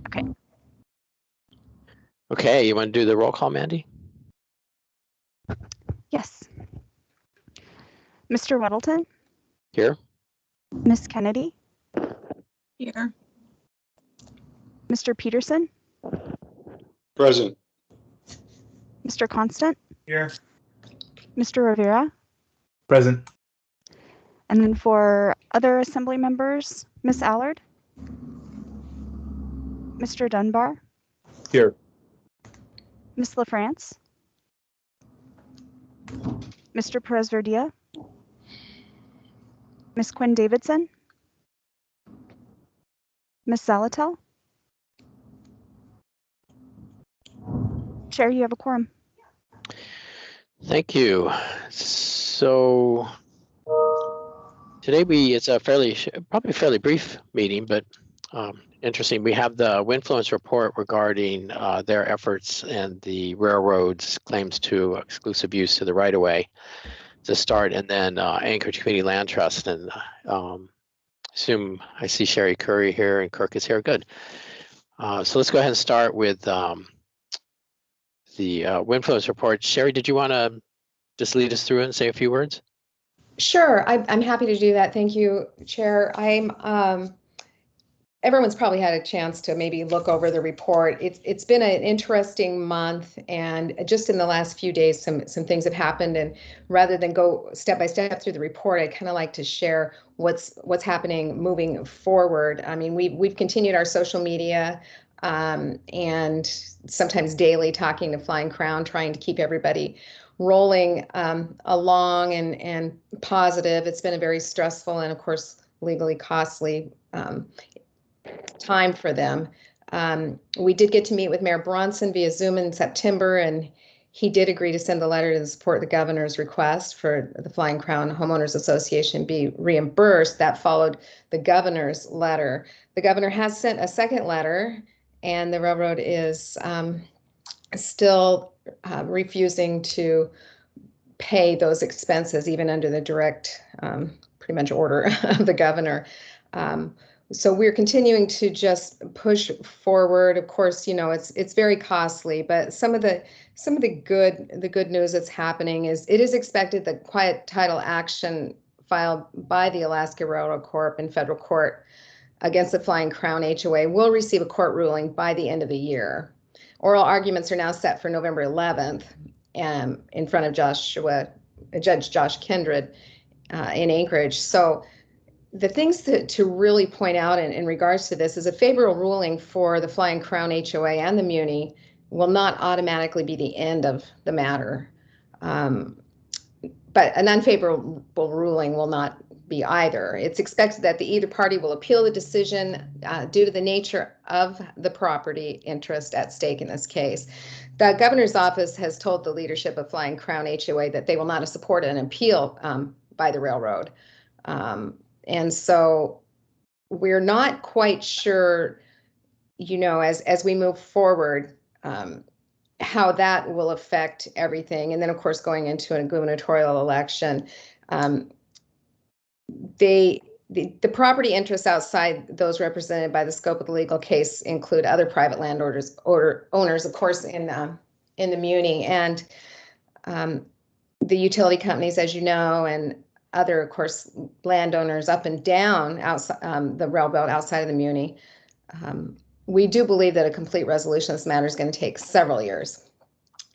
Okay. Okay, you want to do the roll call, Mandy? Yes. Mr. Weddleton, Here. Miss Kennedy, Here. Mr. Peterson, Present. Mr. Constant, Here. Mr. Rivera, Present. and then for other assembly members, Miss Allard, Mr. Dunbar, Here. Miss LaFrance, Mr. Perez-Verdia, Miss Quinn Davidson, Miss Salatel. Chair, you have a quorum. Thank you. So today it's a probably a fairly brief meeting, but interesting. We have the Winfluence report regarding their efforts and the railroad's claims to exclusive use to the right-of-way to start, and then Anchorage Community Land Trust. And assume I see Sherry Curry here and Kirk is here. Good. So let's go ahead and start with the Winfluence report. Sherry, did you want to just lead us through it and say a few words? Sure, I'm happy to do that. Thank you, Chair. Everyone's probably had a chance to maybe look over the report. It's been an interesting month, and just in the last few days, some things have happened. And rather than go step by step through the report, I'd kind of like to share what's happening moving forward. I mean, we've continued our social media and sometimes daily talking to Flying Crown, trying to keep everybody rolling along and positive. It's been a very stressful and, of course, legally costly time for them. We did get to meet with Mayor Bronson via Zoom in September, and he did agree to send a letter to support the governor's request for the Flying Crown Homeowners Association be reimbursed. That followed the governor's letter. The governor has sent a second letter, and the railroad is still refusing to pay those expenses, even under the direct, pretty much order of the governor. So we're continuing to just push forward. Of course, you know, it's very costly, but some of the good news that's happening is it is expected that quiet title action filed by the Alaska Railroad Corp in federal court against the Flying Crown HOA will receive a court ruling by the end of the year. Oral arguments are now set for November 11th in front of Judge Josh Kindred in Anchorage. So the things to really point out in regards to this is a favorable ruling for the Flying Crown HOA and the Muni will not automatically be the end of the matter. But an unfavorable ruling will not be either. It's expected that either party will appeal the decision due to the nature of the property interest at stake in this case. The governor's office has told the leadership of Flying Crown HOA that they will not support an appeal by the railroad. And so we're not quite sure, you know, as we move forward, how that will affect everything. And then, of course, going into a gubernatorial election, the property interests outside those represented by the scope of the legal case include other private landowners, owners, of course, in the Muni and the utility companies, as you know, and other, of course, landowners up and down outside the rail belt outside of the Muni. We do believe that a complete resolution of this matter is going to take several years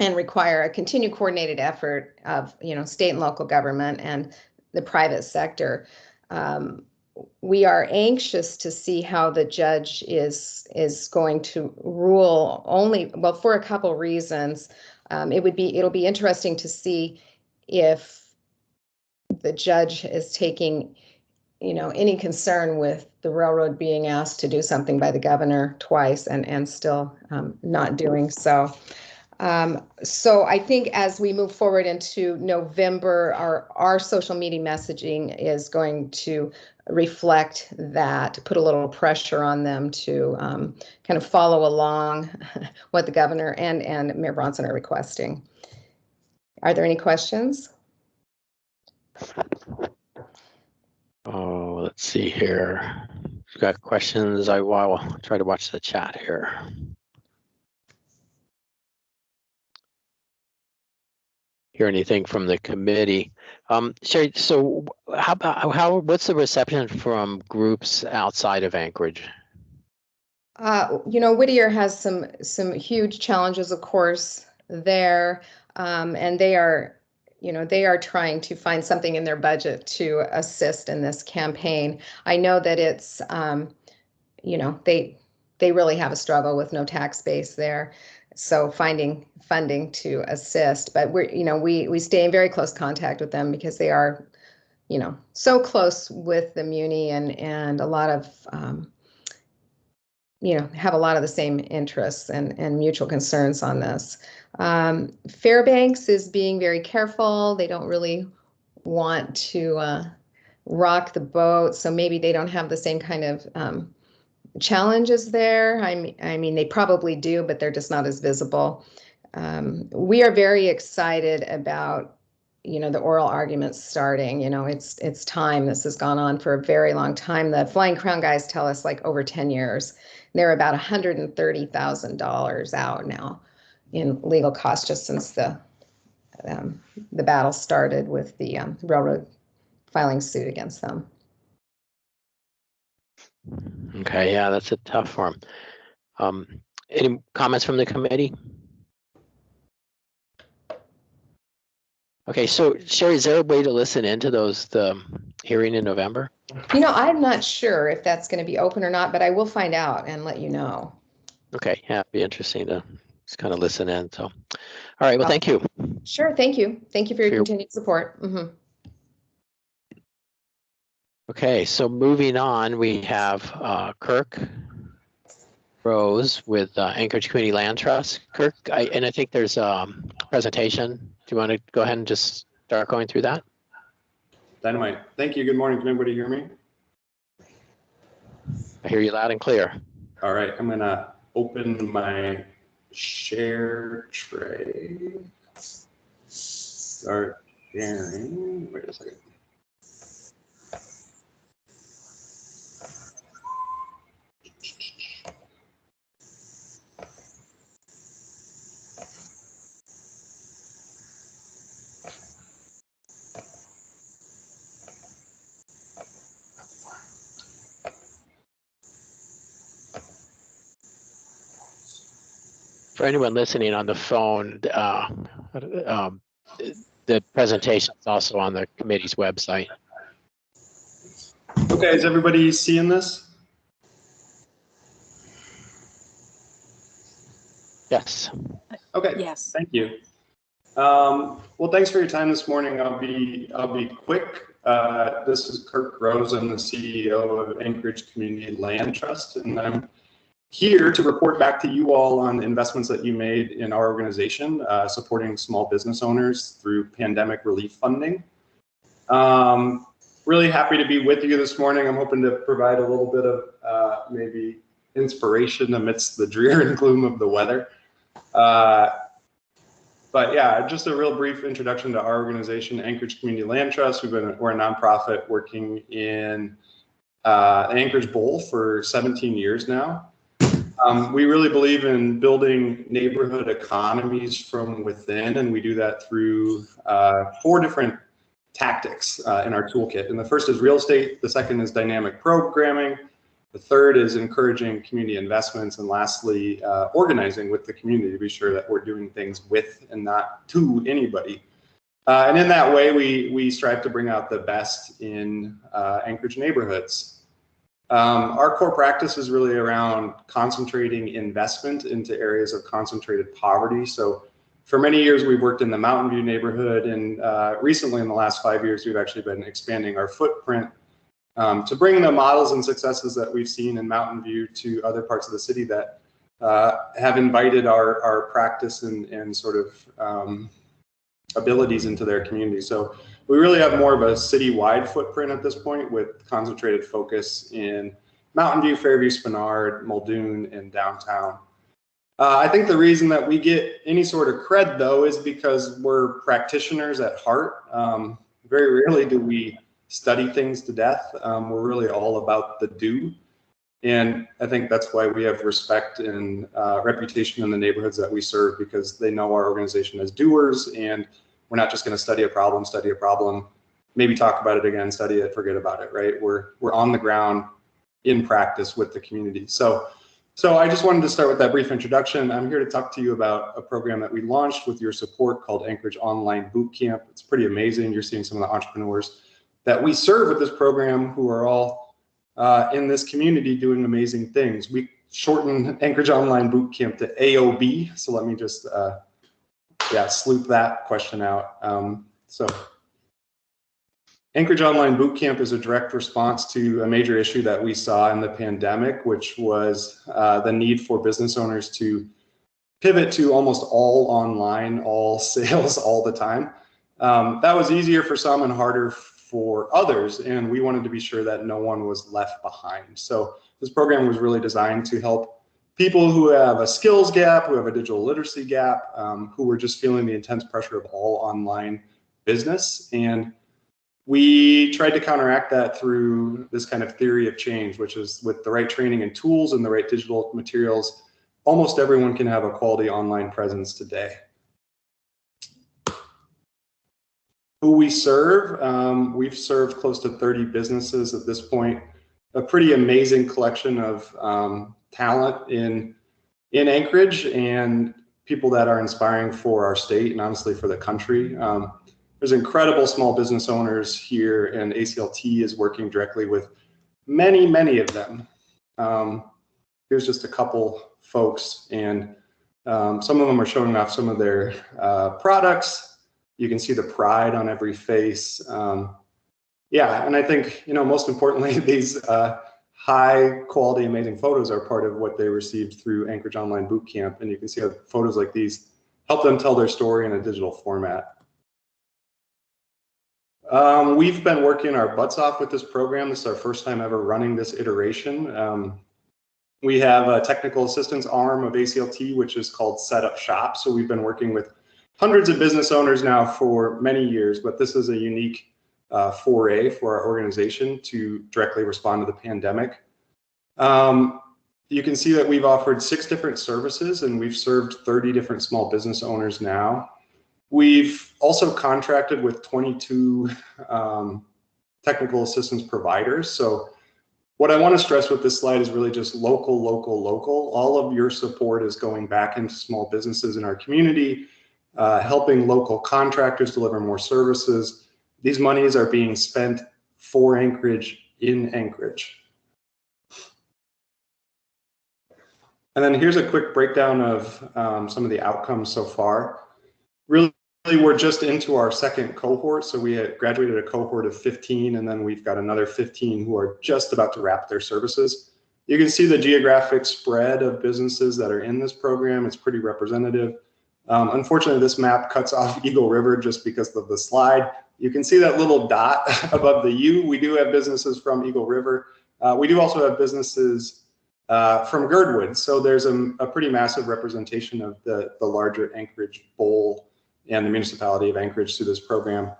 and require a continued coordinated effort of, you know, state and local government and the private sector. We are anxious to see how the judge is going to rule for a couple reasons. It'll be interesting to see if the judge is taking, you know, any concern with the railroad being asked to do something by the governor twice and still not doing so. So I think as we move forward into November, our social media messaging is going to reflect that, put a little pressure on them to kind of follow along what the governor and Mayor Bronson are requesting. Are there any questions? Oh, let's see here. we've got questions. I'll try to watch the chat here. Hear anything from the committee? Sherry, so what's the reception from groups outside of Anchorage? You know, Whittier has some huge challenges, of course, there, and they are, you know, they are trying to find something in their budget to assist in this campaign. I know that it's, you know, they really have a struggle with no tax base there, so finding funding to assist. But we're, you know, we stay in very close contact with them because they are, you know, so close with the Muni and a lot of you know, have a lot of the same interests and mutual concerns on this. Fairbanks is being very careful. They don't really want to rock the boat, so maybe they don't have the same kind of challenges there. I mean, they probably do, but they're just not as visible. We are very excited about, you know, the oral arguments starting. You know, it's time. This has gone on for a very long time. The Flying Crown guys tell us like over 10 years. They're about $130,000 out now in legal costs just since the battle started with the railroad filing suit against them. Okay, yeah, that's a tough one. Any comments from the committee? Okay, so Sherry, is there a way to listen into the hearing in November? You know, I'm not sure if that's going to be open or not, but I will find out and let you know. Okay, yeah, it'd be interesting to just kind of listen in. So, all right, well, thank you. Sure, thank you. Thank you for your For your- continued support. Mm-hmm. Okay, so moving on, we have Kirk Rose with Anchorage Community Land Trust. Kirk, I think there's a presentation. Do you want to go ahead and just start going through that? Dynamite. Thank you. Good morning. Can anybody hear me? I hear you loud and clear. All right. I'm going to open my share tray. Start sharing. Wait a second. For anyone listening on the phone, the presentation is also on the committee's website. Okay. Is everybody seeing this? Yes. Okay. Yes. Thank you. Well, thanks for your time this morning. I'll be quick. This is Kirk Rose. I'm the CEO of Anchorage Community Land Trust, and I'm here to report back to you all on the investments that you made in our organization, supporting small business owners through pandemic relief funding. Really happy to be with you this morning. I'm hoping to provide a little bit of maybe inspiration amidst the drear and gloom of the weather. But yeah, just a real brief introduction to our organization, Anchorage Community Land Trust. We're a nonprofit working in Anchorage Bowl for 17 years now. We really believe in building neighborhood economies from within, and we do that through 4 different tactics in our toolkit. And the first is real estate, the second is dynamic programming, the third is encouraging community investments, and lastly, organizing with the community to be sure that we're doing things with and not to anybody. And in that way, we strive to bring out the best in Anchorage neighborhoods. Our core practice is really around concentrating investment into areas of concentrated poverty. So for many years, we've worked in the Mountain View neighborhood, and recently in the last 5 years, we've actually been expanding our footprint to bring the models and successes that we've seen in Mountain View to other parts of the city that have invited our practice and sort of abilities into their community. So we really have more of a citywide footprint at this point with concentrated focus in Mountain View, Fairview, Spenard, Muldoon, and downtown. I think the reason that we get any sort of cred, though, is because we're practitioners at heart. Very rarely do we study things to death. We're really all about the do. And I think that's why we have respect and reputation in the neighborhoods that we serve, because they know our organization as doers, and we're not just going to study a problem, maybe talk about it again, study it, forget about it, right? We're on the ground in practice with the community. So I just wanted to start with that brief introduction. I'm here to talk to you about a program that we launched with your support called Anchorage Online Bootcamp. It's pretty amazing. You're seeing some of the entrepreneurs that we serve with this program who are all in this community doing amazing things. We shortened Anchorage Online Bootcamp to AOB. So let me just sleuth that question out. So Anchorage Online Bootcamp is a direct response to a major issue that we saw in the pandemic, which was the need for business owners to pivot to almost all online, all sales all the time. That was easier for some and harder for others, and we wanted to be sure that no one was left behind. So this program was really designed to help people who have a skills gap, who have a digital literacy gap, who were just feeling the intense pressure of all online business. And we tried to counteract that through this kind of theory of change, which is with the right training and tools and the right digital materials, almost everyone can have a quality online presence today. Who we serve, we've served close to 30 businesses at this point, a pretty amazing collection of talent in Anchorage and people that are inspiring for our state and honestly for the country. There's incredible small business owners here, and ACLT is working directly with many, many of them. Here's just a couple folks, and some of them are showing off some of their products. You can see the pride on every face. Yeah, and I think, most importantly, these high quality, amazing photos are part of what they received through Anchorage Online Bootcamp, and you can see how photos like these help them tell their story in a digital format. We've been working our butts off with this program. This is our first time ever running this iteration. We have a technical assistance arm of ACLT, which is called Set Up Shop. So we've been working with hundreds of business owners now for many years, but this is a unique foray for our organization to directly respond to the pandemic. You can see that we've offered 6 different services, and we've served 30 different small business owners now. We've also contracted with 22 technical assistance providers. So what I want to stress with this slide is really just local, local, local. All of your support is going back into small businesses in our community, helping local contractors deliver more services. These monies are being spent for Anchorage in Anchorage. And then here's a quick breakdown of some of the outcomes so far. Really, we're just into our second cohort. So we had graduated a cohort of 15, and then we've got another 15 who are just about to wrap their services. You can see the geographic spread of businesses that are in this program. It's pretty representative. Unfortunately, this map cuts off Eagle River just because of the slide. You can see that little dot above the U. We do have businesses from Eagle River. We do also have businesses from Girdwood. So there's a pretty massive representation of the larger Anchorage Bowl and the municipality of Anchorage through this program.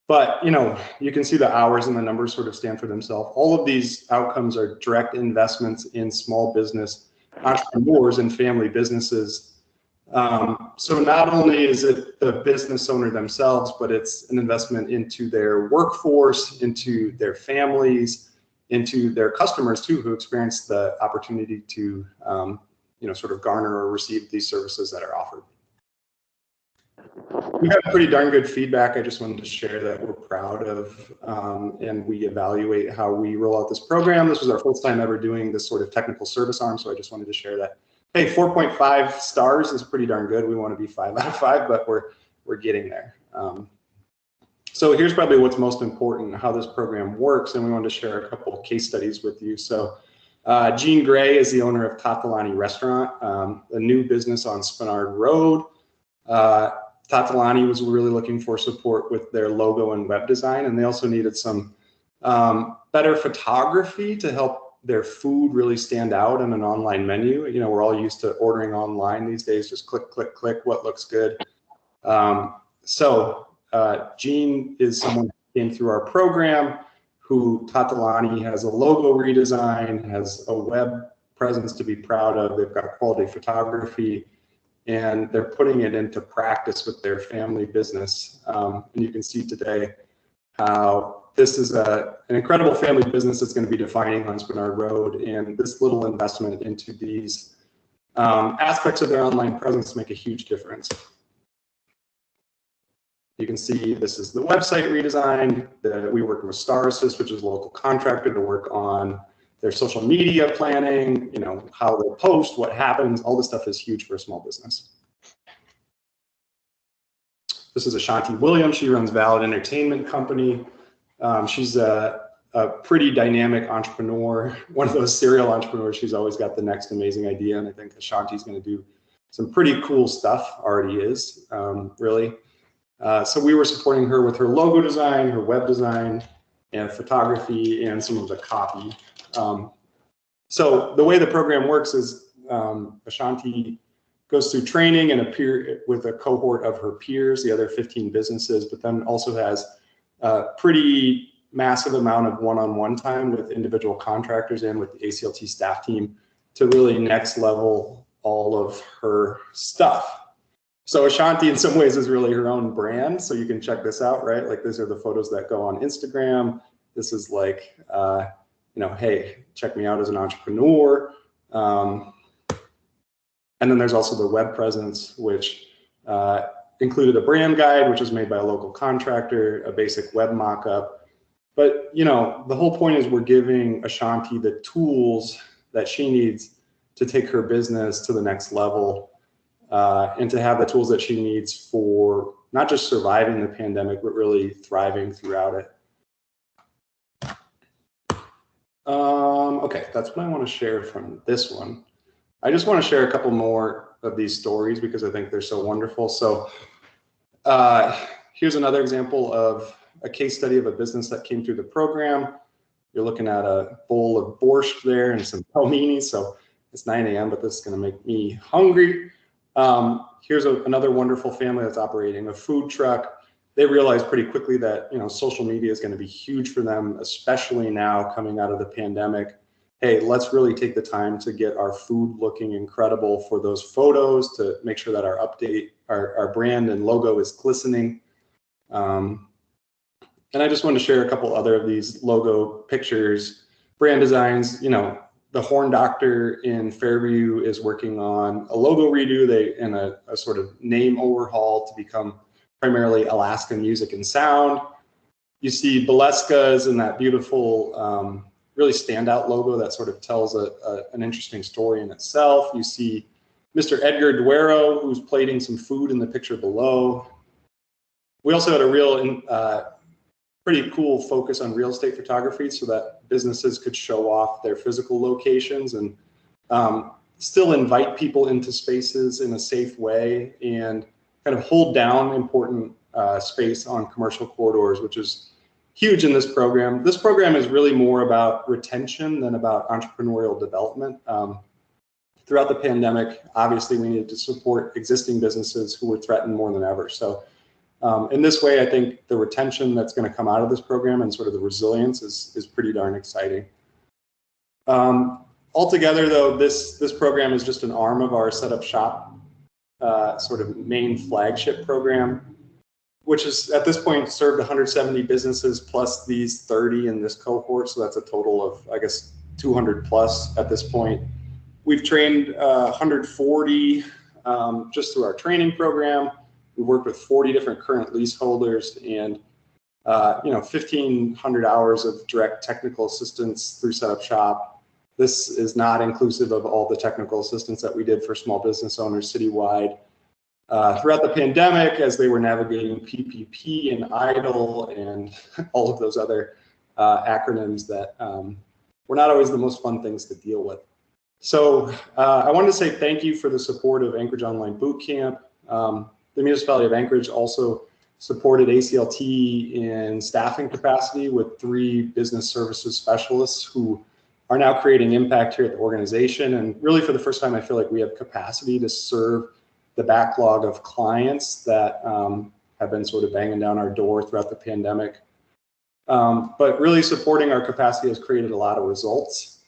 But, you can see the hours and the numbers sort of stand for themselves. All of these outcomes are direct investments in small business entrepreneurs and family businesses. So not only is it the business owner themselves, but it's an investment into their workforce, into their families, into their customers too, who experience the opportunity to, sort of garner or receive these services that are offered. We got pretty darn good feedback. I just wanted to share that we're proud of, and we evaluate how we roll out this program. This was our first time ever doing this sort of technical service arm, so I just wanted to share that. Hey, 4.5 stars is pretty darn good. We want to be 5 out of 5, but we're getting there. So here's probably what's most important, how this program works, and we wanted to share a couple of case studies with you. So Gene Gray is the owner of Tatalani Restaurant, a new business on Spenard Road. Tatalani was really looking for support with their logo and web design, and they also needed some better photography to help their food really stand out on an online menu. We're all used to ordering online these days, just click, click, click, what looks good. So Gene is someone who came through our program who Tatalani has a logo redesign, has a web presence to be proud of. They've got quality photography, and they're putting it into practice with their family business. And you can see today how this is an incredible family business that's going to be defining Hunts Bernard Road, and this little investment into these aspects of their online presence make a huge difference. You can see this is the website redesign. We worked with Star Assist, which is a local contractor, to work on their social media planning, you know, how they'll post, what happens, all this stuff is huge for a small business. This is Ashanti Williams. She runs Valid Entertainment Company. She's a pretty dynamic entrepreneur, one of those serial entrepreneurs. She's always got the next amazing idea, and I think Ashanti's going to do some pretty cool stuff, already is, really. So we were supporting her with her logo design, her web design, and photography, and some of the copy. So the way the program works is Ashanti goes through training and appear with a cohort of her peers, the other 15 businesses, but then also has a pretty massive amount of one-on-one time with individual contractors and with the ACLT staff team to really next level all of her stuff. So Ashanti in some ways is really her own brand. So you can check this out, right? Like these are the photos that go on Instagram. This is like, you know, hey, check me out as an entrepreneur. And then there's also the web presence, which included a brand guide, which was made by a local contractor, a basic web mock-up. But, you know, the whole point is we're giving Ashanti the tools that she needs to take her business to the next level, and to have the tools that she needs for not just surviving the pandemic, but really thriving throughout it. Okay, that's what I want to share from this one. I just want to share a couple more of these stories because I think they're so wonderful. So here's another example of a case study of a business that came through the program. You're looking at a bowl of borscht there and some pelmeni. So it's 9 a.m., but this is going to make me hungry. Here's another wonderful family that's operating a food truck. They realized pretty quickly that, you know, social media is going to be huge for them, especially now coming out of the pandemic. Hey, let's really take the time to get our food looking incredible for those photos, to make sure that our brand and logo is glistening. And I just want to share a couple other of these logo pictures, brand designs. You know, the Horn Doctor in Fairview is working on a logo redo, and a sort of name overhaul to become primarily Alaska Music and Sound. You see Baleska's in that beautiful, really standout logo that sort of tells an interesting story in itself. You see Mr. Edgar Duero, who's plating some food in the picture below. We also had a real, pretty cool focus on real estate photography so that businesses could show off their physical locations and still invite people into spaces in a safe way and kind of hold down important space on commercial corridors, which is huge in this program. This program is really more about retention than about entrepreneurial development. Throughout the pandemic, obviously we needed to support existing businesses who were threatened more than ever. So in this way, I think the retention that's going to come out of this program and sort of the resilience is pretty darn exciting. Altogether, though, this program is just an arm of our Set Up Shop sort of main flagship program, which is at this point served 170 businesses plus these 30 in this cohort. So that's a total of, I guess, 200 plus at this point. We've trained 140 just through our training program. We worked with 40 different current leaseholders and 1,500 hours of direct technical assistance through Set Up Shop. This is not inclusive of all the technical assistance that we did for small business owners citywide. Throughout the pandemic, as they were navigating PPP and EIDL and all of those other acronyms that were not always the most fun things to deal with. So I wanted to say thank you for the support of Anchorage Online Bootcamp. The municipality of Anchorage also supported ACLT in staffing capacity with 3 business services specialists who are now creating impact here at the organization. And really for the first time, I feel like we have capacity to serve the backlog of clients that have been sort of banging down our door throughout the pandemic. But really supporting our capacity has created a lot of results.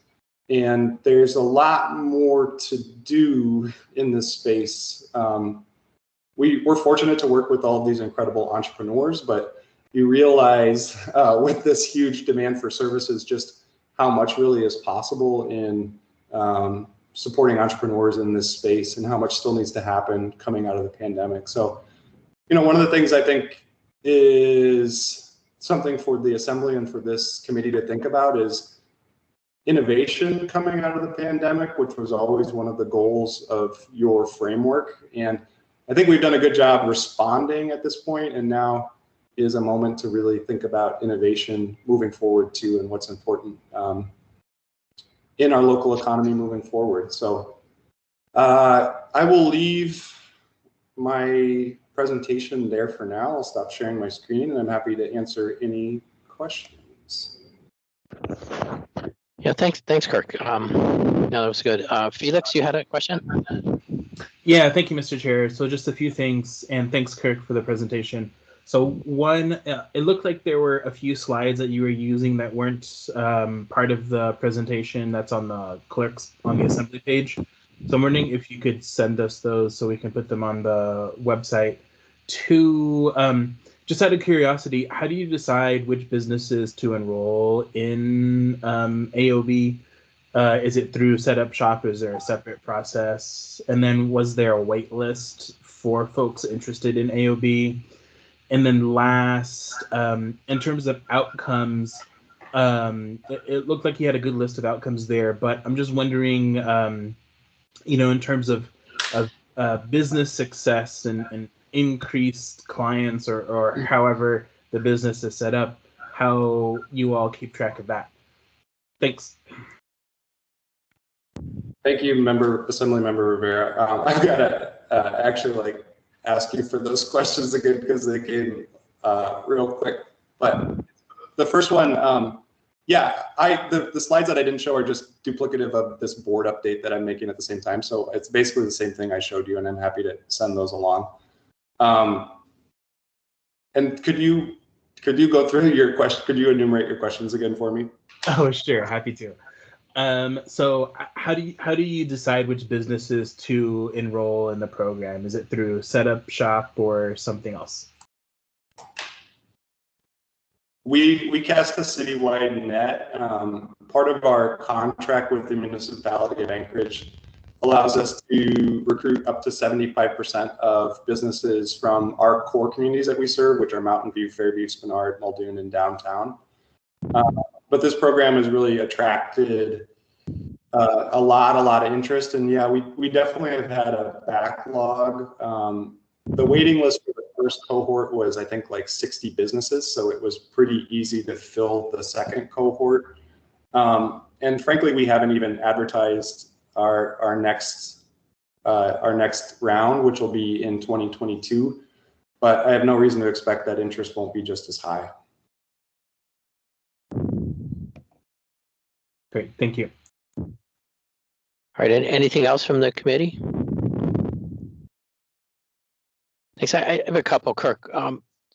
And there's a lot more to do in this space. We're fortunate to work with all of these incredible entrepreneurs, but you realize with this huge demand for services, just how much really is possible in supporting entrepreneurs in this space and how much still needs to happen coming out of the pandemic. So, one of the things I think is something for the Assembly and for this committee to think about is innovation coming out of the pandemic, which was always one of the goals of your framework. And I think we've done a good job responding at this point, and now is a moment to really think about innovation moving forward too, and what's important in our local economy moving forward. So I will leave my presentation there for now. I'll stop sharing my screen, and I'm happy to answer any questions. Yeah, thanks, Kirk. No, that was good. Felix, you had a question? Yeah, thank you, Mr. Chair. So just a few things, and thanks, Kirk, for the presentation. So one, it looked like there were a few slides that you were using that weren't part of the presentation that's on the clerks on the Assembly page. So I'm wondering if you could send us those so we can put them on the website. Two, just out of curiosity, how do you decide which businesses to enroll in AOB? Is it through Setup Shop? Is there a separate process? And then was there a wait list for folks interested in AOB? And then last, in terms of outcomes, it looked like you had a good list of outcomes there, but I'm just wondering, in terms of business success and increased clients or however the business is set up, how you all keep track of that. Thanks. Thank you, Assembly Member Rivera. I've got to actually ask you for those questions again because they came real quick. But the first one, the slides that I didn't show are just duplicative of this board update that I'm making at the same time. So it's basically the same thing I showed you, and I'm happy to send those along. And could you go through your question? Could you enumerate your questions again for me? Oh, sure, happy to. So how do you decide which businesses to enroll in the program? Is it through Setup Shop or something else? We cast a citywide net. Part of our contract with the municipality of Anchorage allows us to recruit up to 75% of businesses from our core communities that we serve, which are Mountain View, Fairview, Spenard, Muldoon, and downtown. But this program has really attracted a lot of interest, and yeah, we definitely have had a backlog. The waiting list for the first cohort was, I think, 60 businesses, so it was pretty easy to fill the second cohort. And frankly, we haven't even advertised our next round, which will be in 2022. But I have no reason to expect that interest won't be just as high. Great, thank you. All right, and anything else from the committee? Thanks. I have a couple, Kirk.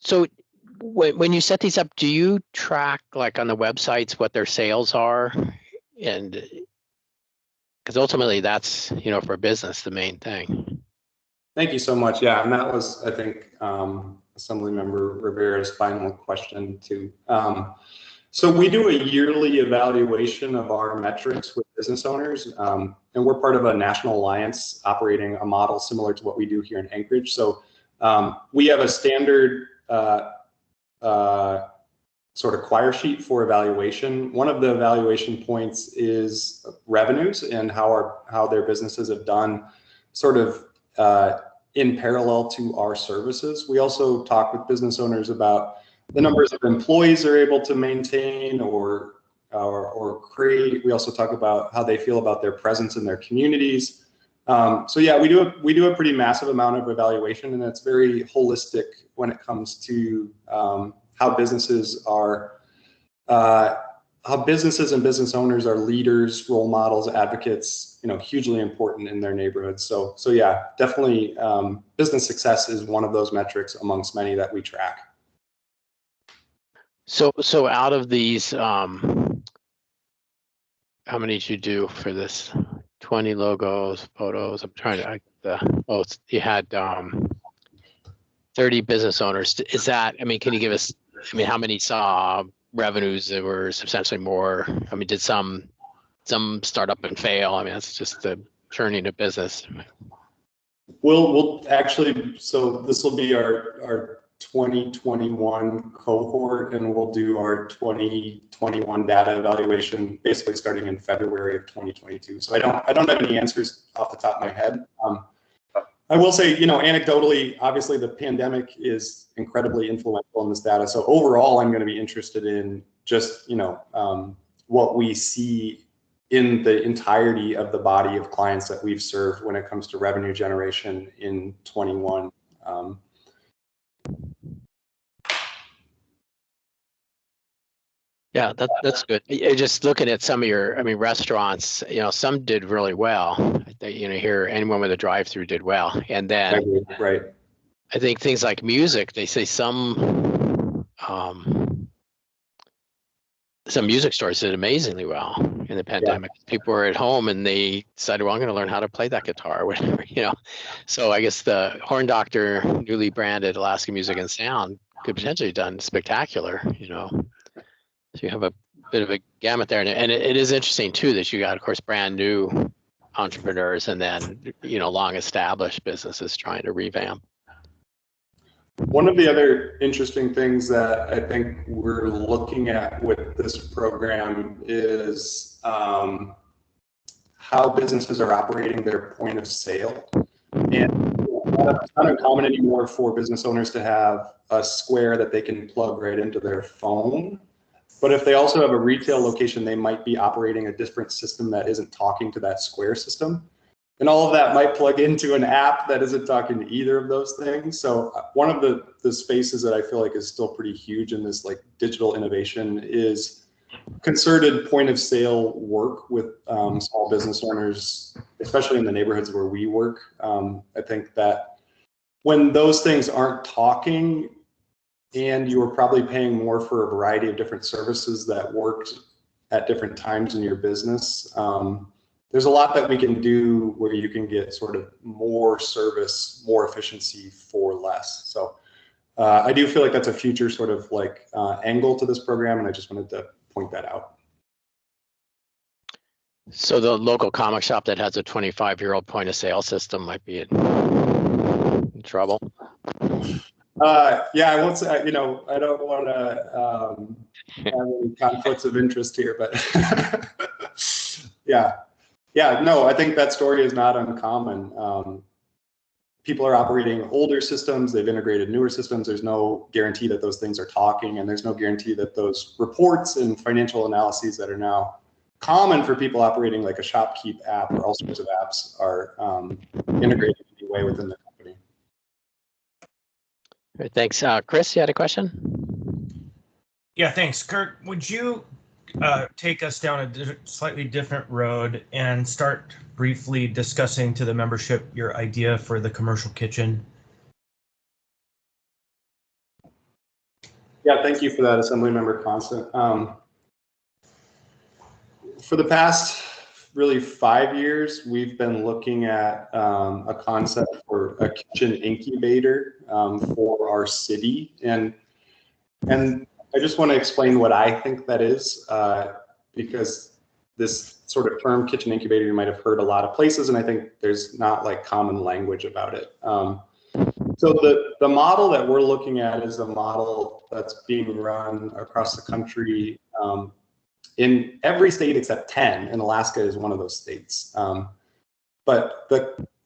So when you set these up, do you track on the websites what their sales are? And because ultimately that's, for a business, the main thing. Thank you so much. Yeah, and that was, I think, Assemblymember Rivera's final question too. So we do a yearly evaluation of our metrics with business owners, and we're part of a national alliance operating a model similar to what we do here in Anchorage. So we have a standard sort of choir sheet for evaluation. One of the evaluation points is revenues and how their businesses have done sort of in parallel to our services. We also talk with business owners about the numbers of employees they're able to maintain or create. We also talk about how they feel about their presence in their communities. So yeah, we do a pretty massive amount of evaluation, and it's very holistic when it comes to how businesses and business owners are leaders, role models, advocates, hugely important in their neighborhoods. So yeah, definitely business success is one of those metrics amongst many that we track. So out of these, how many did you do for this? 20 logos, photos. I'm trying to. You had 30 business owners. Is that? I mean, can you give us? I mean, how many saw revenues that were substantially more? I mean, did some start up and fail? I mean, that's just the churning of business. We'll actually, so this will be our 2021 cohort, and we'll do our 2021 data evaluation basically starting in February of 2022. So I don't have any answers off the top of my head. I will say, anecdotally, obviously the pandemic is incredibly influential in this data. So overall, I'm going to be interested in just, what we see in the entirety of the body of clients that we've served when it comes to revenue generation in 21. Yeah, that's good. Just looking at some of your, I mean, restaurants, some did really well. Here, anyone with a drive-through did well. And then Right. I think things like music, they say some music stores did amazingly well in the pandemic. Yeah. People were at home and they decided, well, I'm going to learn how to play that guitar or whatever, So I guess the Horn Doctor, newly branded Alaska Music and Sound, could potentially have done spectacular, So you have a bit of a gamut there. And it is interesting, too, that you got, of course, brand new entrepreneurs and then, long established businesses trying to revamp. One of the other interesting things that I think we're looking at with this program is how businesses are operating their point of sale. And it's not uncommon anymore for business owners to have a Square that they can plug right into their phone. But if they also have a retail location, they might be operating a different system that isn't talking to that Square system. And all of that might plug into an app that isn't talking to either of those things. So one of the spaces that I feel like is still pretty huge in this like digital innovation is concerted point of sale work with small business owners, especially in the neighborhoods where we work. I think that when those things aren't talking, and you were probably paying more for a variety of different services that worked at different times in your business. There's a lot that we can do where you can get sort of more service, more efficiency for less. So I do feel like that's a future sort of like angle to this program, and I just wanted to point that out. So the local comic shop that has a 25-year-old point of sale system might be in trouble. Yeah, I won't say, I don't want to have any conflicts of interest here, but no, I think that story is not uncommon. People are operating older systems, they've integrated newer systems. There's no guarantee that those things are talking, and there's no guarantee that those reports and financial analyses that are now common for people operating like a ShopKeep app or all sorts of apps are integrated in any way within the company. Great, thanks. Chris, you had a question? Yeah, thanks. Kirk, would you take us down a slightly different road and start briefly discussing to the membership your idea for the commercial kitchen? Yeah, thank you for that, Assemblymember Constant. For the past really 5 years, we've been looking at a concept for a kitchen incubator for our city. And I just want to explain what I think that is, because this sort of term kitchen incubator, you might have heard a lot of places, and I think there's not like common language about it. So the model that we're looking at is a model that's being run across the country in every state except 10, and Alaska is one of those states. But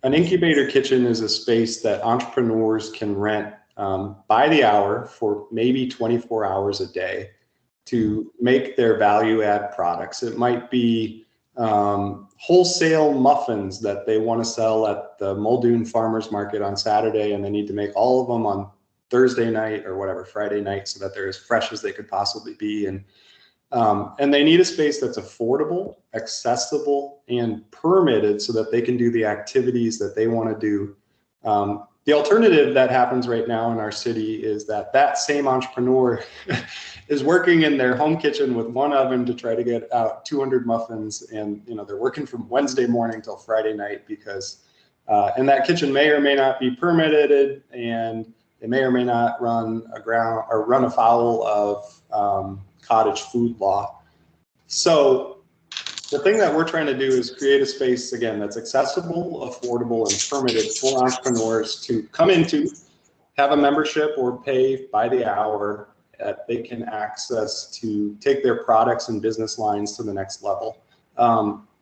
an incubator kitchen is a space that entrepreneurs can rent by the hour for maybe 24 hours a day to make their value add products. It might be wholesale muffins that they want to sell at the Muldoon Farmers Market on Saturday, and they need to make all of them on Thursday night or whatever, Friday night, so that they're as fresh as they could possibly be. And they need a space that's affordable, accessible, and permitted so that they can do the activities that they want to do. The alternative that happens right now in our city is that that same entrepreneur is working in their home kitchen with one oven to try to get out 200 muffins, and they're working from Wednesday morning till Friday night because, and that kitchen may or may not be permitted, and they may or may not run afoul of cottage food law. So the thing that we're trying to do is create a space, again, that's accessible, affordable, and permitted for entrepreneurs to come into, have a membership or pay by the hour that they can access to take their products and business lines to the next level.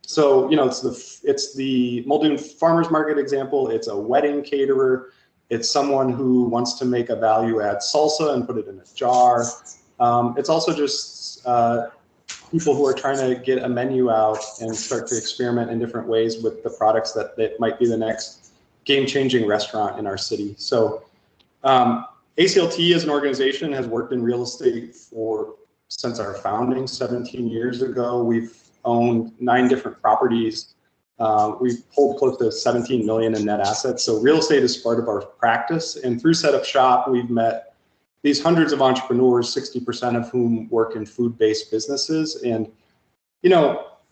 So, it's the Muldoon Farmers Market example. It's a wedding caterer. It's someone who wants to make a value add salsa and put it in a jar. It's also just people who are trying to get a menu out and start to experiment in different ways with the products that might be the next game-changing restaurant in our city. So ACLT as an organization has worked in real estate since our founding 17 years ago. We've owned 9 different properties. We've pulled close to 17 million in net assets. So real estate is part of our practice. And through Set Up Shop, we've met these hundreds of entrepreneurs, 60% of whom work in food-based businesses. And,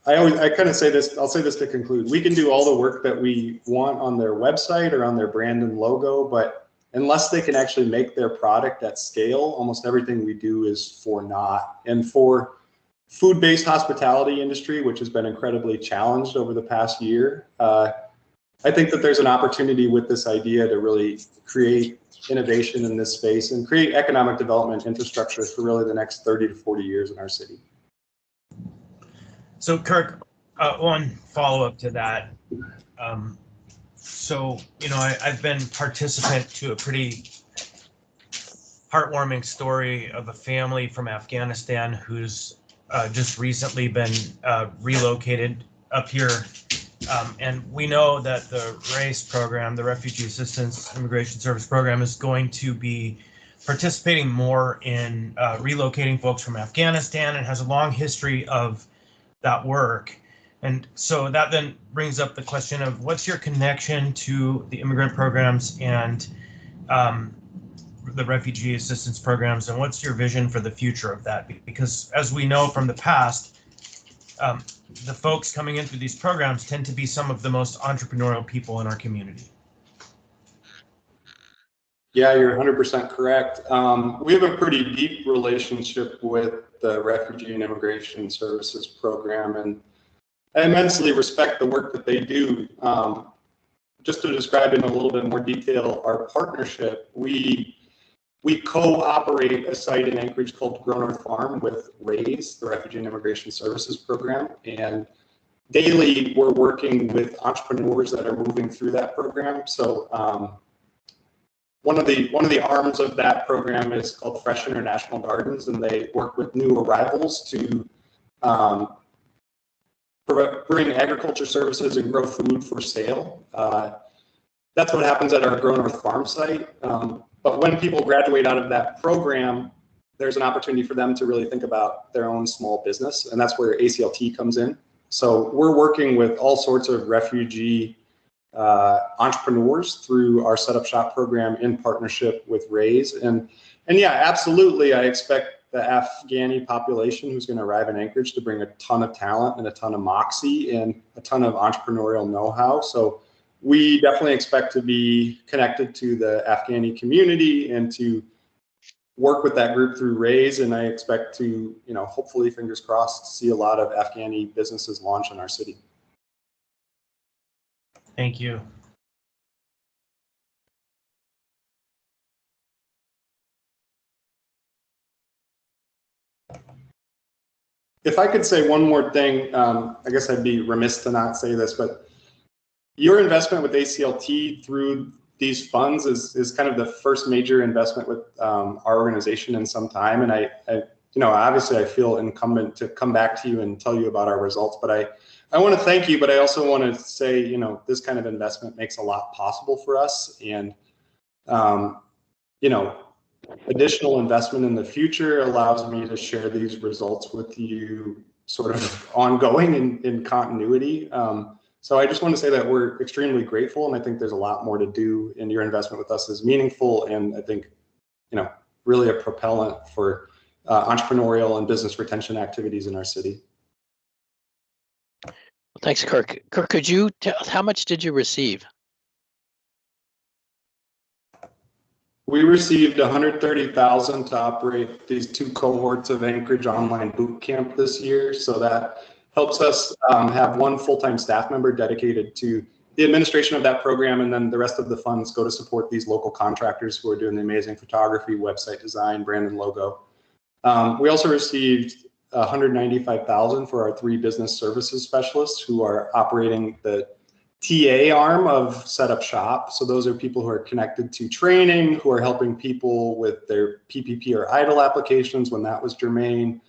I kind of say this, I'll say this to conclude. We can do all the work that we want on their website or on their brand and logo, but unless they can actually make their product at scale, almost everything we do is for naught. And for food-based hospitality industry, which has been incredibly challenged over the past year, I think that there's an opportunity with this idea to really create innovation in this space and create economic development infrastructure for really the next 30 to 40 years in our city. So Kirk, one follow-up to that. I've been participant to a pretty heartwarming story of a family from Afghanistan who's just recently been relocated up here. And we know that the RACE program, the Refugee Assistance Immigration Service Program, is going to be participating more in relocating folks from Afghanistan and has a long history of that work. And so that then brings up the question of what's your connection to the immigrant programs and the refugee assistance programs, and what's your vision for the future of that? Because as we know from the past, the folks coming in through these programs tend to be some of the most entrepreneurial people in our community. Yeah, you're 100% correct. We have a pretty deep relationship with the Refugee and Immigration Services Program, and I immensely respect the work that they do. Just to describe in a little bit more detail our partnership, we co-operate a site in Anchorage called Grow North Farm with RAISE, the Refugee and Immigration Services Program, and daily we're working with entrepreneurs that are moving through that program. So one of the arms of that program is called Fresh International Gardens, and they work with new arrivals to bring agriculture services and grow food for sale. That's what happens at our Grow North Farm site. But when people graduate out of that program, there's an opportunity for them to really think about their own small business, and that's where ACLT comes in. So we're working with all sorts of refugee entrepreneurs through our Set Up Shop program in partnership with RAISE. And yeah, absolutely, I expect the Afghani population who's going to arrive in Anchorage to bring a ton of talent and a ton of moxie and a ton of entrepreneurial know-how. So we definitely expect to be connected to the Afghani community and to work with that group through RAISE. And I expect to, hopefully, fingers crossed, see a lot of Afghani businesses launch in our city. Thank you. If I could say one more thing, I guess I'd be remiss to not say this, but your investment with ACLT through these funds is kind of the first major investment with our organization in some time. And I obviously I feel incumbent to come back to you and tell you about our results, but I want to thank you, but I also want to say, this kind of investment makes a lot possible for us. And, additional investment in the future allows me to share these results with you sort of ongoing in continuity. So I just want to say that we're extremely grateful, and I think there's a lot more to do, and your investment with us is meaningful, and I think, really a propellant for entrepreneurial and business retention activities in our city. Thanks, Kirk. Kirk, could you tell us how much did you receive? We received $130,000 to operate these 2 cohorts of Anchorage Online Boot Camp this year. So that helps us have 1 full-time staff member dedicated to the administration of that program, and then the rest of the funds go to support these local contractors who are doing the amazing photography, website design, brand, and logo. We also received $195,000 for our 3 business services specialists who are operating the TA arm of Setup Shop. So those are people who are connected to training, who are helping people with their PPP or IDLE applications when that was germane,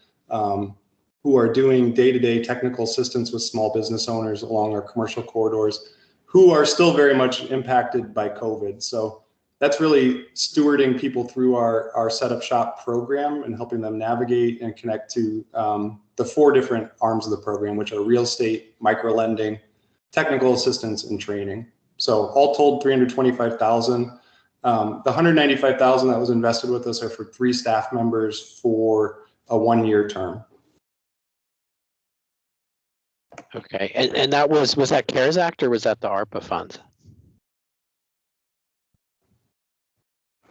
who are doing day-to-day technical assistance with small business owners along our commercial corridors, who are still very much impacted by COVID. So that's really stewarding people through our Setup Shop program and helping them navigate and connect to the 4 different arms of the program, which are real estate, micro lending, technical assistance, and training. So all told, $325,000. The $195,000 that was invested with us are for 3 staff members for a 1-year term. Okay, and that was that CARES Act or was that the ARPA funds?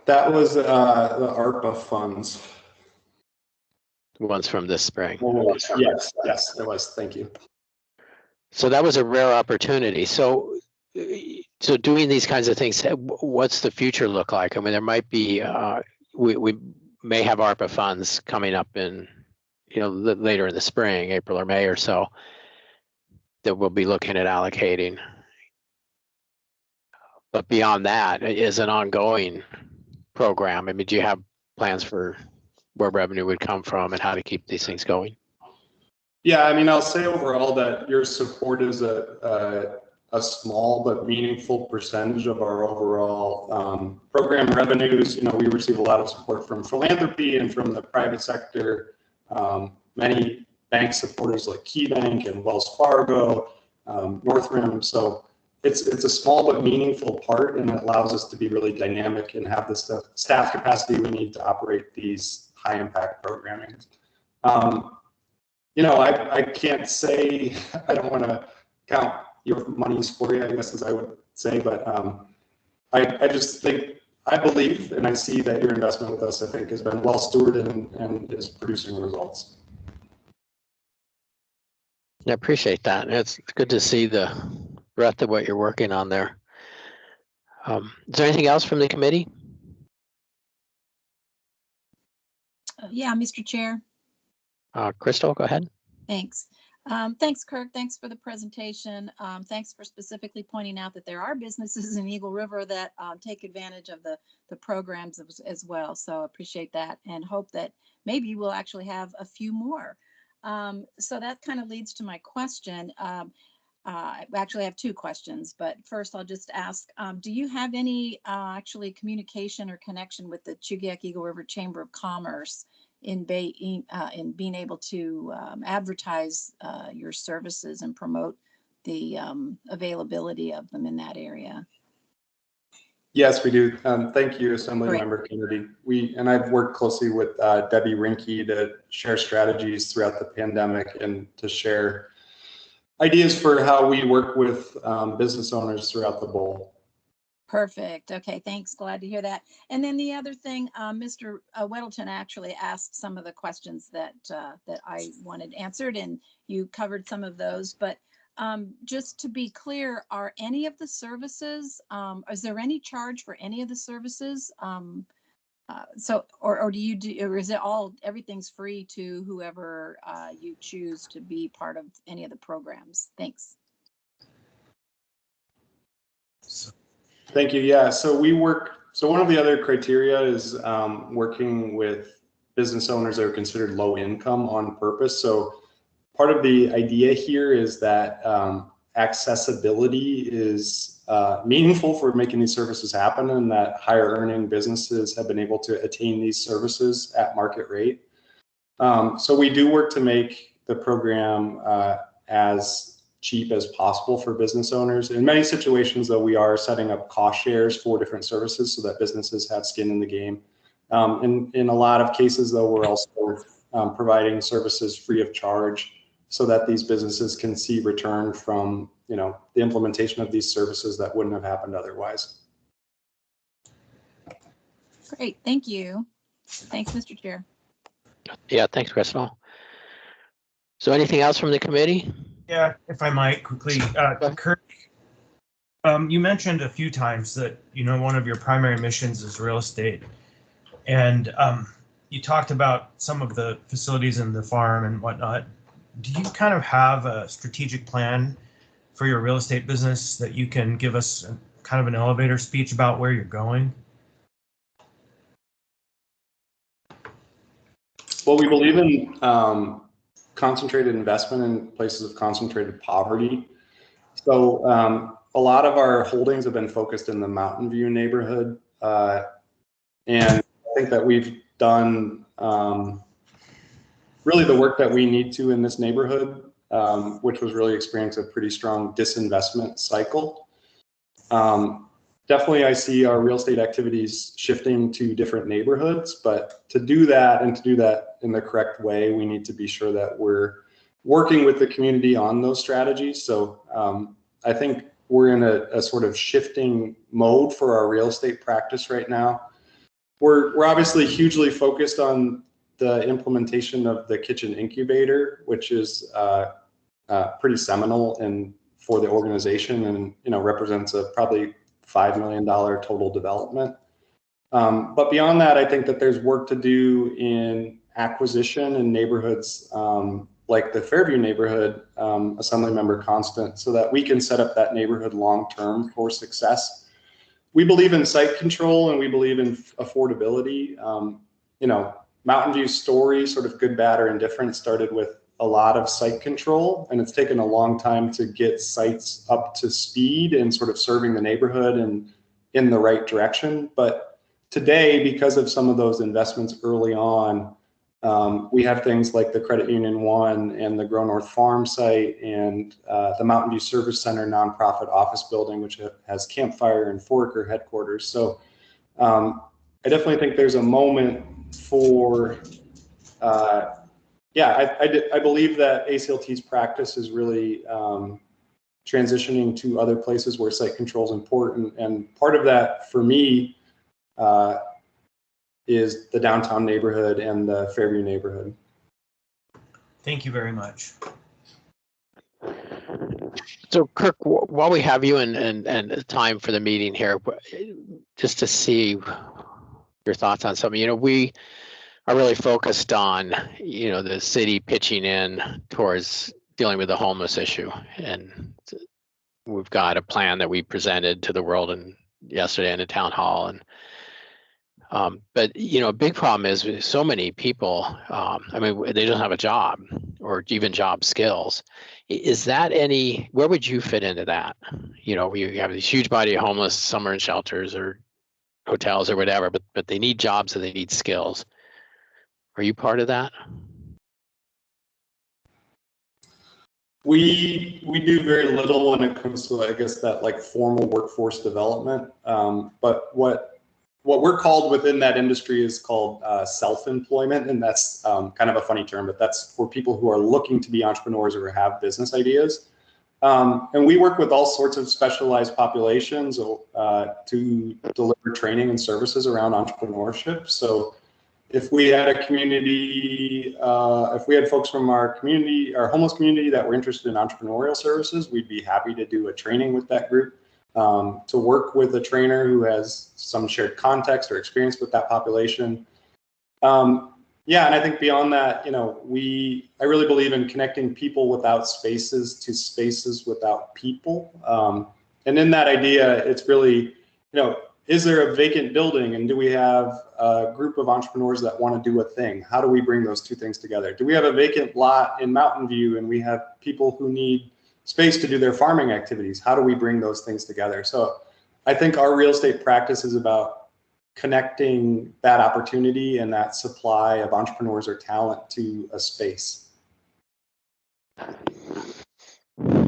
That was the ARPA funds. The ones from this spring. Yes, it was. Thank you. So that was a rare opportunity. So doing these kinds of things, what's the future look like? I mean, there might be, we may have ARPA funds coming up in, later in the spring, April or May or so, that we'll be looking at allocating. But beyond that, is an ongoing program. I mean, do you have plans for where revenue would come from and how to keep these things going? Yeah, I mean, I'll say overall that your support is a small but meaningful percentage of our overall program revenues. We receive a lot of support from philanthropy and from the private sector. Many bank supporters like KeyBank and Wells Fargo, Northrim. So it's a small but meaningful part, and it allows us to be really dynamic and have the staff capacity we need to operate these high impact programming. I can't say, I don't want to count your monies for you, I guess, as I would say, but I just think, I believe, and I see that your investment with us, I think, has been well stewarded and is producing results. I appreciate that. It's good to see the breadth of what you're working on there. Is there anything else from the committee? Yeah, Mr. Chair. Crystal, go ahead. Thanks. Thanks, Kirk. Thanks for the presentation. Thanks for specifically pointing out that there are businesses in Eagle River that take advantage of the programs as well. So appreciate that and hope that maybe we'll actually have a few more. So that kind of leads to my question. I actually have 2 questions, but first I'll just ask, do you have any actually communication or connection with the Chugiak Eagle River Chamber of Commerce in being able to advertise your services and promote the availability of them in that area? Yes, we do. Thank you, Assemblymember Kennedy. And I've worked closely with Debbie Rinke to share strategies throughout the pandemic and to share ideas for how we work with business owners throughout the bowl. Perfect. Okay, thanks. Glad to hear that. And then the other thing, Mr. Weddleton actually asked some of the questions that I wanted answered, and you covered some of those. But just to be clear, are any of the services, is there any charge for any of the services? Or do you do, or is it everything's free to whoever you choose to be part of any of the programs? Thanks. Thank you. Yeah, so one of the other criteria is working with business owners that are considered low income on purpose. So part of the idea here is that accessibility is meaningful for making these services happen, and that higher earning businesses have been able to attain these services at market rate. So we do work to make the program as cheap as possible for business owners. In many situations, though, we are setting up cost shares for different services so that businesses have skin in the game. In a lot of cases, though, we're also providing services free of charge so that these businesses can see return from, you know, the implementation of these services that wouldn't have happened otherwise. Great, thank you. Thanks, Mr. Chair. Yeah, thanks, Crystal. So anything else from the committee? Yeah, if I might quickly, Kirk, you mentioned a few times that, you know, one of your primary missions is real estate. And you talked about some of the facilities in the farm and whatnot. Do you kind of have a strategic plan for your real estate business that you can give us kind of an elevator speech about where you're going? Well, we believe in concentrated investment in places of concentrated poverty. So a lot of our holdings have been focused in the Mountain View neighborhood. And I think that we've done really the work that we need to in this neighborhood, which was really experiencing a pretty strong disinvestment cycle. Definitely, I see our real estate activities shifting to different neighborhoods, but to do that and to do that in the correct way, we need to be sure that we're working with the community on those strategies. So I think we're in a sort of shifting mode for our real estate practice right now. We're obviously hugely focused on the implementation of the kitchen incubator, which is pretty seminal for the organization, and, you know, represents a probably $5 million total development. But beyond that, I think that there's work to do in acquisition in neighborhoods like the Fairview neighborhood, Assemblymember Constant, so that we can set up that neighborhood long-term for success. We believe in site control and we believe in affordability. You know, Mountain View's story, sort of good, bad, or indifferent, started with a lot of site control, and it's taken a long time to get sites up to speed and sort of serving the neighborhood and in the right direction. But today, because of some of those investments early on, we have things like the Credit Union One and the Grow North Farm site and the Mountain View Service Center nonprofit office building, which has Campfire and Foraker headquarters. So I definitely think there's a moment for I believe that ACLT's practice is really transitioning to other places where site control is important. And part of that for me is the downtown neighborhood and the Fairview neighborhood. Thank you very much. So Kirk, while we have you and time for the meeting here, just to see your thoughts on something, you know, we are really focused on, you know, the city pitching in towards dealing with the homeless issue. And we've got a plan that we presented to the world yesterday in the town hall. And but, you know, a big problem is so many people, I mean, they don't have a job or even job skills. Is that where would you fit into that? You know, you have this huge body of homeless, some are in shelters or hotels or whatever, but they need jobs and they need skills. Are you part of that? We do very little when it comes to, I guess, that like formal workforce development. But what we're called within that industry is called self-employment, and that's kind of a funny term, but that's for people who are looking to be entrepreneurs or have business ideas. And we work with all sorts of specialized populations to deliver training and services around entrepreneurship. So if we had a community, if we had folks from our community, our homeless community that were interested in entrepreneurial services, we'd be happy to do a training with that group, to work with a trainer who has some shared context or experience with that population. Yeah, and I think beyond that, you know, I really believe in connecting people without spaces to spaces without people. And in that idea, it's really, you know, is there a vacant building and do we have a group of entrepreneurs that want to do a thing? How do we bring those two things together? Do we have a vacant lot in Mountain View and we have people who need space to do their farming activities? How do we bring those things together? So I think our real estate practice is about connecting that opportunity and that supply of entrepreneurs or talent to a space.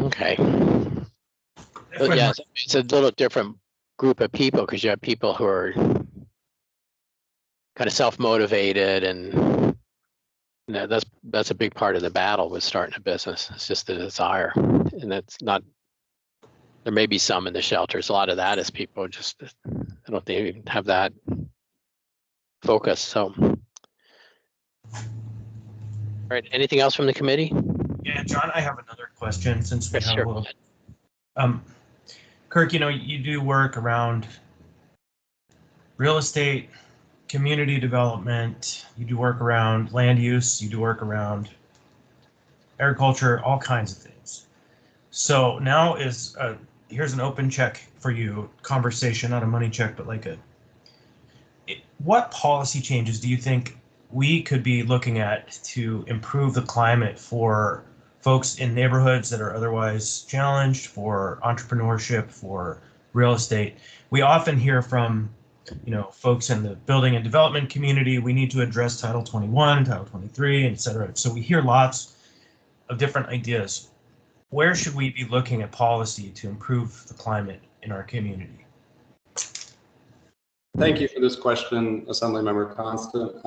Okay. If But I yeah, might- it's a little different group of people because you have people who are kind of self-motivated, and that's a big part of the battle with starting a business. It's just the desire, and that's not. There may be some in the shelters. A lot of that is people just I don't think even have that focus. So, all right. Anything else from the committee? Yeah, John, I have another question since we Yes, have sure. a little. Kirk, you do work around real estate, community development. You do work around land use. You do work around agriculture, all kinds of things. So now here's an open check for you, conversation, not a money check, but like what policy changes do you think we could be looking at to improve the climate for folks in neighborhoods that are otherwise challenged, for entrepreneurship, for real estate? We often hear from, folks in the building and development community, we need to address Title 21, Title 23, et cetera. So we hear lots of different ideas. Where should we be looking at policy to improve the climate in our community? Thank you for this question, Assemblymember Constant.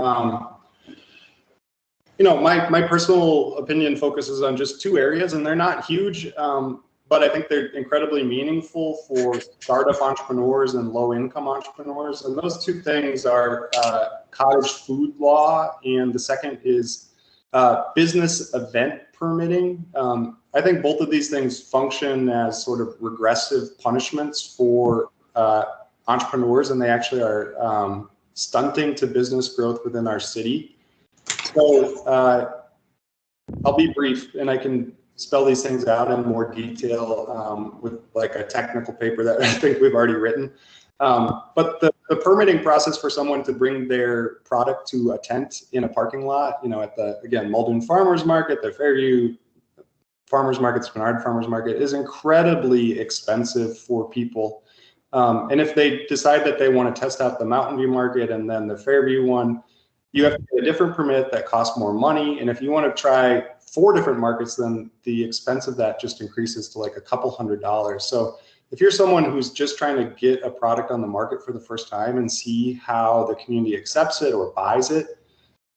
My personal opinion focuses on just two areas, and they're not huge, but I think they're incredibly meaningful for startup entrepreneurs and low-income entrepreneurs. And those two things are cottage food law, and the second is business event permitting. I think both of these things function as sort of regressive punishments for entrepreneurs, and they actually are stunting to business growth within our city. So I'll be brief, and I can spell these things out in more detail with like a technical paper that I think we've already written. But the permitting process for someone to bring their product to a tent in a parking lot, at the, again, Muldoon Farmers Market, the Fairview Farmers Market, Spenard Farmers Market, is incredibly expensive for people. And if they decide that they want to test out the Mountain View Market and then the Fairview one, you have to get a different permit that costs more money. And if you want to try 4 different markets, then the expense of that just increases to like a couple $100s. So if you're someone who's just trying to get a product on the market for the first time and see how the community accepts it or buys it,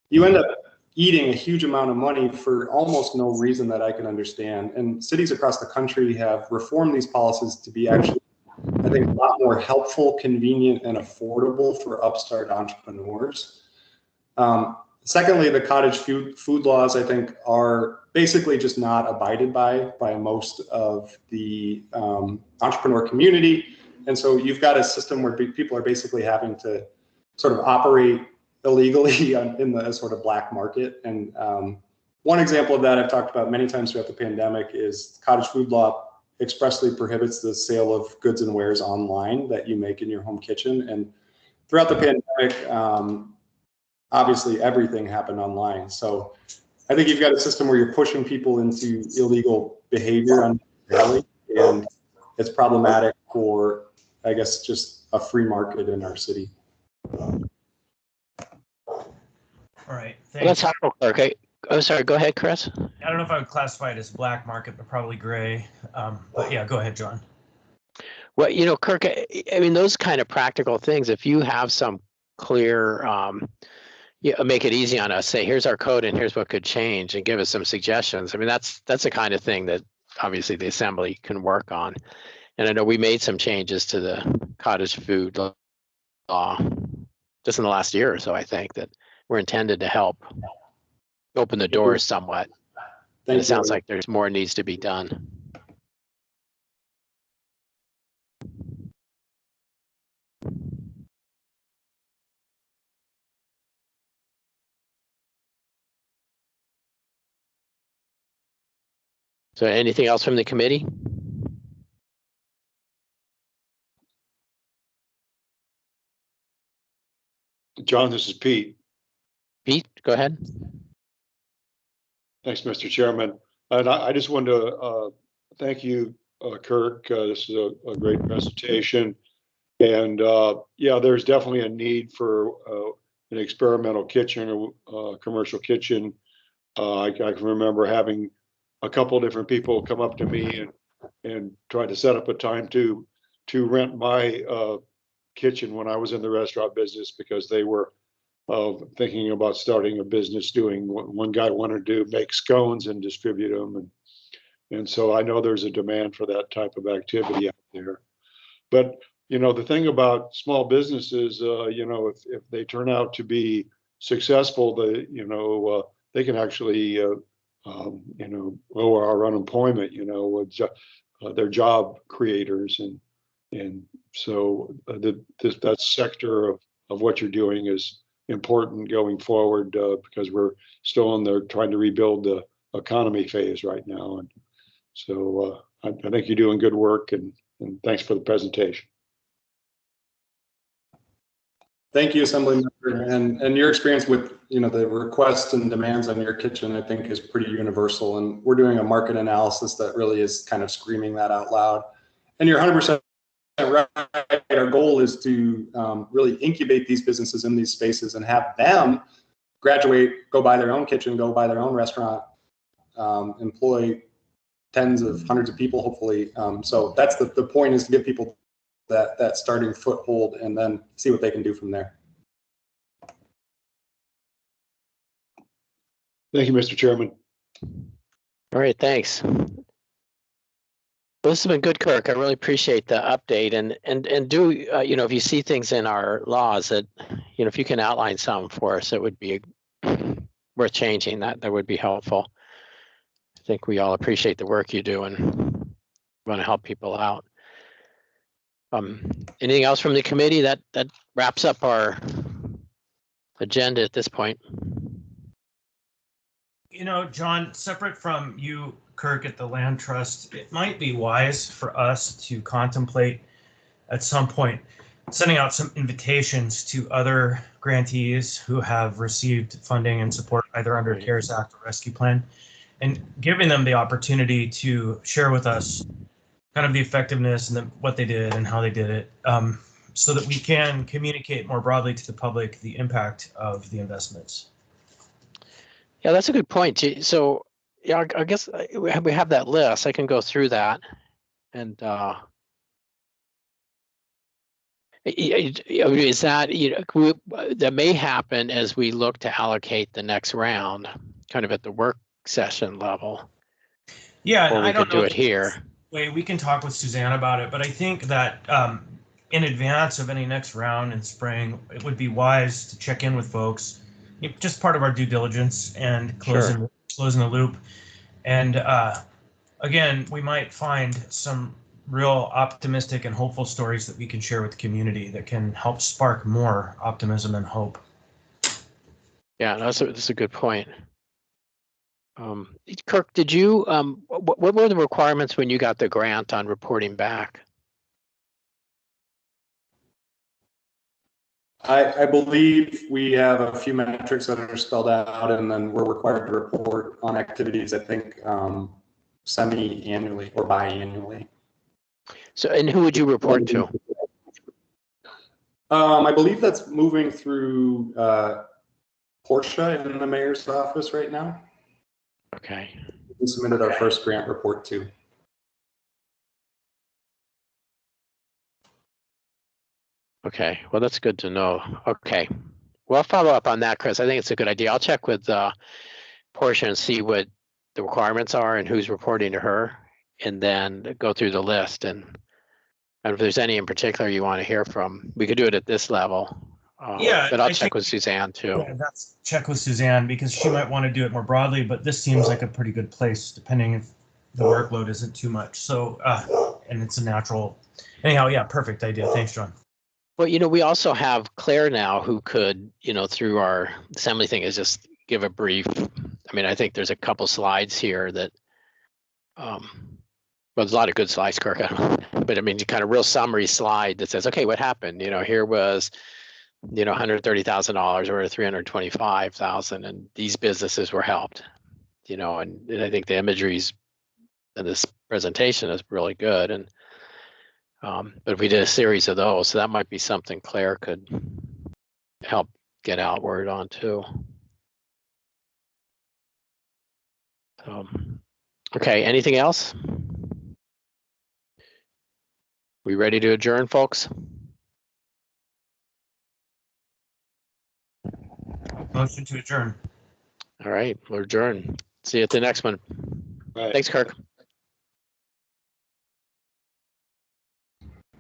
you end up eating a huge amount of money for almost no reason that I can understand. And cities across the country have reformed these policies to be actually, I think, a lot more helpful, convenient, and affordable for upstart entrepreneurs. Secondly, the cottage food laws, I think, are basically just not abided by most of the entrepreneur community. And so you've got a system where people are basically having to sort of operate illegally in the sort of black market. And one example of that I've talked about many times throughout the pandemic is cottage food law expressly prohibits the sale of goods and wares online that you make in your home kitchen. And throughout the pandemic, obviously everything happened online. So I think you've got a system where you're pushing people into illegal behavior unnecessarily, and it's problematic for, I guess, just a free market in our city. All right, Well, that's thanks. helpful, Kirk. Oh, sorry. Go ahead, Chris. I don't know if I would classify it as black market, but probably gray. But yeah, go ahead, John. Well, Kirk, I mean, those kind of practical things, if you have some clear, make it easy on us, say, here's our code and here's what could change, and give us some suggestions. I mean, that's the kind of thing that obviously the assembly can work on. And I know we made some changes to the cottage food law just in the last year or so, I think, that were intended to help open the doors somewhat. And it sounds like there's more needs to be done. So anything else from the committee? John, this is Pete. Pete, go ahead. Thanks, Mr. Chairman. And I just wanted to thank you, Kirk. This is a great presentation. And yeah, there's definitely a need for an experimental kitchen or commercial kitchen. I can remember having a couple different people come up to me and try to set up a time to rent my kitchen when I was in the restaurant business, because they were thinking about starting a business doing, one guy wanted to make scones and distribute them. And so I know there's a demand for that type of activity out there. But, you know, the thing about small businesses, you know, if they turn out to be successful, they can actually, you know, lower our unemployment, you know, they're job creators. And so that sector of what you're doing is important going forward, because we're still in there trying to rebuild the economy phase right now. And so I think you're doing good work, and thanks for the presentation. Thank you, Assembly Member. And your experience with, you know, the requests and demands on your kitchen, I think, is pretty universal. And we're doing a market analysis that really is kind of screaming that out loud. And you're 100% right. Our goal is to really incubate these businesses in these spaces and have them graduate, go buy their own kitchen, go buy their own restaurant, employ tens of hundreds of people, hopefully. So that's the point, is to give people that starting foothold and then see what they can do from there. Thank you, Mr. Chairman. All right, thanks. Well, this has been good, Kirk. I really appreciate the update, and do you know, if you see things in our laws that, you know, if you can outline some for us, it would be worth changing. That would be helpful. I think we all appreciate the work you do and want to help people out. Anything else from the committee? That wraps up our agenda at this point. You know, John, separate from you, Kirk, at the Land Trust, it might be wise for us to contemplate at some point sending out some invitations to other grantees who have received funding and support either under CARES Act or Rescue Plan, and giving them the opportunity to share with us kind of the effectiveness and what they did and how they did it, so that we can communicate more broadly to the public the impact of the investments. Yeah, that's a good point. So, yeah, I guess we have that list. I can go through that, and is that, you know, that may happen as we look to allocate the next round, kind of at the work session level. Yeah, and or we I don't could know do it here. We can talk with Suzanne about it, but I think that in advance of any next round in spring, it would be wise to check in with folks, just part of our due diligence and closing the loop. And again, we might find some real optimistic and hopeful stories that we can share with the community that can help spark more optimism and hope. Yeah, that's a good point. Kirk, did you, what were the requirements when you got the grant on reporting back? I believe we have a few metrics that are spelled out, and then we're required to report on activities, I think, semi-annually or biannually. So, and who would you report to? I believe that's moving through Portia in the mayor's office right now. Okay. We submitted our first grant report too. Okay, well, that's good to know. Okay, well, I'll follow up on that, Chris. I think it's a good idea. I'll check with Portia and see what the requirements are and who's reporting to her, and then go through the list. And if there's any in particular you want to hear from, we could do it at this level. Yeah, but I'll check with Suzanne too. Yeah, that's check with Suzanne, because she might want to do it more broadly, but this seems like a pretty good place, depending if the workload isn't too much. So, and it's a natural. Anyhow, yeah, perfect idea. Thanks, John. Well, you know, we also have Claire now who could, you know, through our assembly thing, is just give a brief. I mean, I think there's a couple slides here that, well, there's a lot of good slides, Kirk, but I mean, kind of real summary slide that says, okay, what happened? You know, here was, you know, $130,000 or $325,000, and these businesses were helped, you know, and I think the imageries in this presentation is really good. And but if we did a series of those, so that might be something Claire could help get outward on too. Okay, anything else? We ready to adjourn, folks? Motion to adjourn. All right, we're adjourned. See you at the next one. Right. Thanks, Kirk.